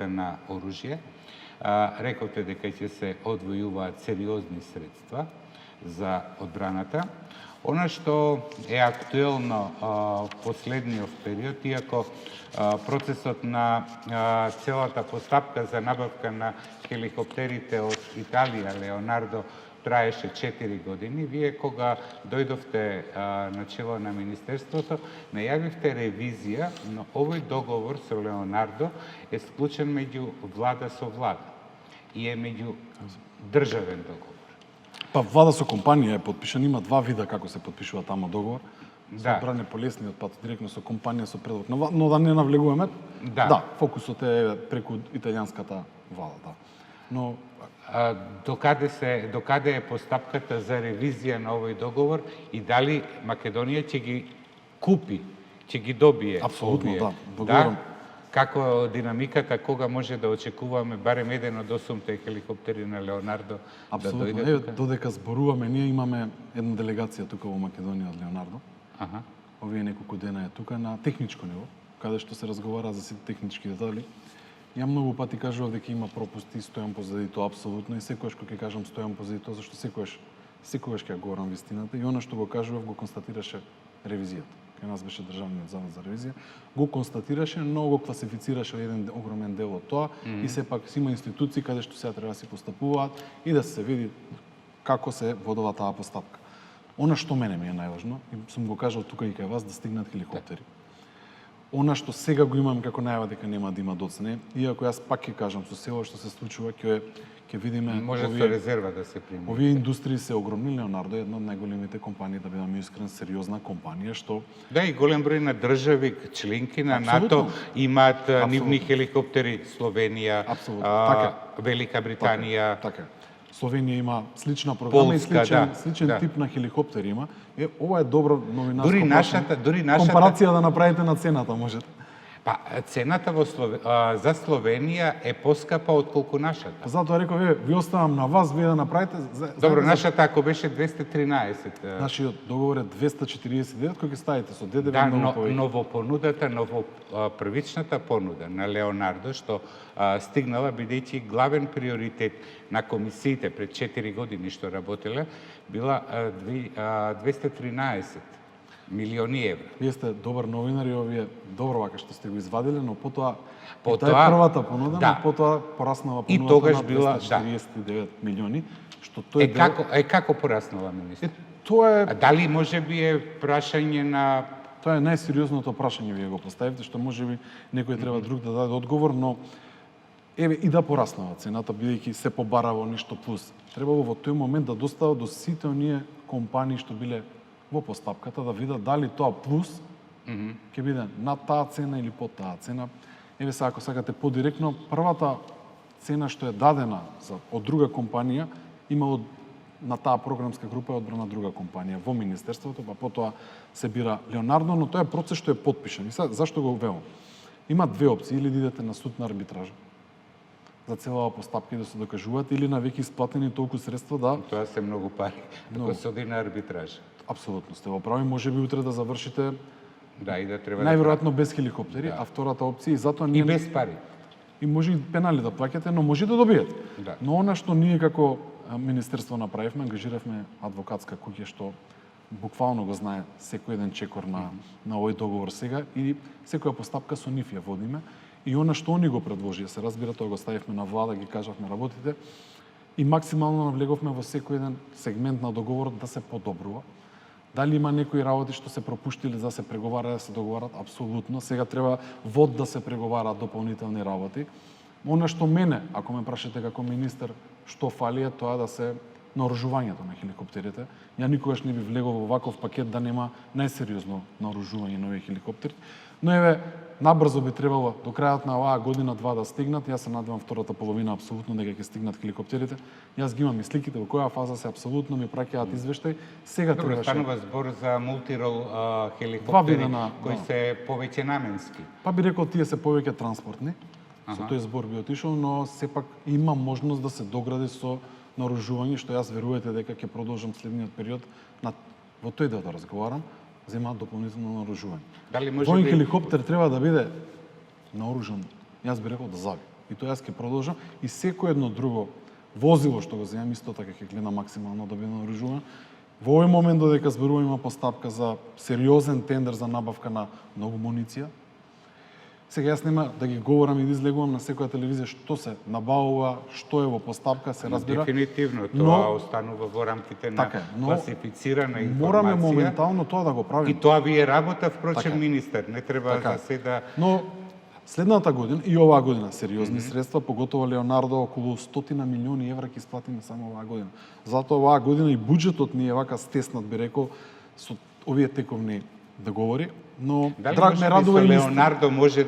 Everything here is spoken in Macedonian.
на оружје. Рековте дека ќе се одвојуваат сериозни средства за одбраната. Она што е актуелно последниот период, иако процесот на целата постапка за набавка на хеликоптерите од Италија, Леонардо, траеше 4 години. Вие кога дојдовте на чело на Министерството, најавивте ревизија, но овој договор со Леонардо е склучен меѓу влада со влада и е меѓу државен договор. Па влада со компанија е подпишан, има два вида како се подпишува тамо договор. Да. Одбране по лесниот пат, директно со компанија со предлог на влада, но да не навлегуваме. Да, фокусот е преку италијанската влада, да. Но докаде е постапката за ревизија на овој договор и дали Македонија ќе ги купи, ќе ги добие? Апсолутно, овие? да. Договорам. Како динамиката, кога може да очекуваме барем еден од 8-те хеликоптери на Леонардо Апсолутно. да дојде тука? Додека зборуваме, ние имаме една делегација тука во Македонија од Леонардо. Овие неколку дена е тука на техничко ниво, каде што се разговара за сите технички детали. Ја многу пати кажував дека има пропусти, стојам позади тоа апсолутно и секогаш кога ќе кажам стојам позади тоа, зашто секогаш ќе говорам вистината и она што го кажував го констатираше ревизијата. Кај нас беше Државниот завод за ревизија, го констатираше, но го класифицираше еден огромен дел од тоа и сепак има институции каде што сега треба да се постапуваат и да се види како се водува таа постапка. Она што мене ми е најважно, и сум го кажал тука и кај вас, да стигнат хеликоптери. Она што сега го имам како најава дека нема да има доцне, иако јас пак ќе кажам со село што се случува, ќе видиме може со резерва да се прими. Овие индустрии се огромни. Леонардо е една од најголемите компании, да бидам искрен, сериозна компанија што да, и голем број на држави членки на НАТО имаат нивни хеликоптери, Словенија, Велика Британија. Така. Словенија има слична програма, Полска, и сличен тип на хеликоптери има. Ова е добро новина. Дури нашата компарација да направите на цената можете. Па цената за Словенија е поскапа отколку нашата. Затоа реков, ви оставам на вас, вие да направите. Добро, нашата ако беше 213. Нашиот договор е 249, кој ќе ставите со ДДВ многу повеќе. Новопонудата, првичната понуда на Леонардо, што стигнала бидејќи главен приоритет на комисиите пред 4 години што работеле, била 213 милиони евра. Вие сте добар новинар и овие добро вака што сте го извадиле, но потоа е првата понуда, но потоа пораснала понудата и тогаш на 249 милиони, што тој како пораснала, министер? Тоа е дали можеби е прашање на Тоа е најсериозното прашање вие го поставивте, што можеби некој треба друг да даде одговор, но и да пораснала цената, бидејќи се побарало ништо плюс. Требало во тој момент да достава до сите оние компании што биле во постапката, да видат дали тоа плюс ќе биде над таа цена или под таа цена. Сега, ако сакате подиректно, првата цена што е дадена од друга компанија, има на таа програмска група е одбрана друга компанија во Министерството, па потоа се бира Леонардо, но тоа е процес што е подпишан. И сега, зашто го велам? Има две опции, или да идете на суд на арбитража за целава постапка и да се докажуваат, или на веќе исплатени толку средства да... Тоа се многу пари, ако се оди на арбитража. Апсолутно сте во прави, можеби утре да завршите и да треба најверојатно без хеликоптери, а втората опција и затоа и без пари. И може и пенали да плаќате, но може да добиете. Но она што ние како Министерство направивме, ангажиравме адвокатска куќа што буквално го знае секој еден чекор на овој договор сега и секоја постапка со нив ја водиме. И она што они го предложија, се разбира, тоа го ставивме на влада, ги кажавме работите и максимално навлеговме во секој еден сегмент на договорот да се подобрува. Дали има некои работи што се пропуштиле да се преговараат, да се договарат? Апсолутно. Сега треба да се преговараат дополнителни работи. Она што мене, ако ме прашате како министер, што фали е тоа да се наоружувањето на хеликоптерите. Ја никогаш не би влегол во ваков пакет да нема најсериозно наоружување на овие хеликоптери. Но набрзо би требало до крајот на оваа година-два да стигнат. Јас се надевам втората половина апсолутно дека ќе стигнат хеликоптерите. Јас ги имам и сликите во која фаза се, апсолутно ми праќаат извештај. Сега требаше... станува збор за мултирол хеликоптери кои се повеќе наменски. Па би рекол тие се повеќе транспортни. Со тој збор би отишол, но сепак има можност да се догради со наоружување, што јас верувате дека ќе продолжам следниот период во тој дел да разговарам, земаат дополнително наоружување. Тој хеликоптер треба да биде наоружан, јас би рекол да заби. И тоа јас ќе продолжам и секој едно друго возило што го земам исто така ќе гледам максимално да биде наоружувано. Во овој момент додека зборуваме има постапка за сериозен тендер за набавка на многу муниција. Сега јас нема да ги говорам и да излегувам на секоја телевизија што се набавува, што е во постапка, се разбира. Дефинитивно тоа останува во рамките на класифицирана информација. Мораме моментално тоа да го правиме. И тоа ви е работа, впрочем, министер. Не треба за се да... Но следната година и оваа година сериозни средства, поготово Леонардо, околу 100 милиони евра ќе исплатиме само оваа година. Затоа оваа година и буџетот ни е вака стеснат, би рекол, со овие тековни договори, но драг ме радува и Леонардо може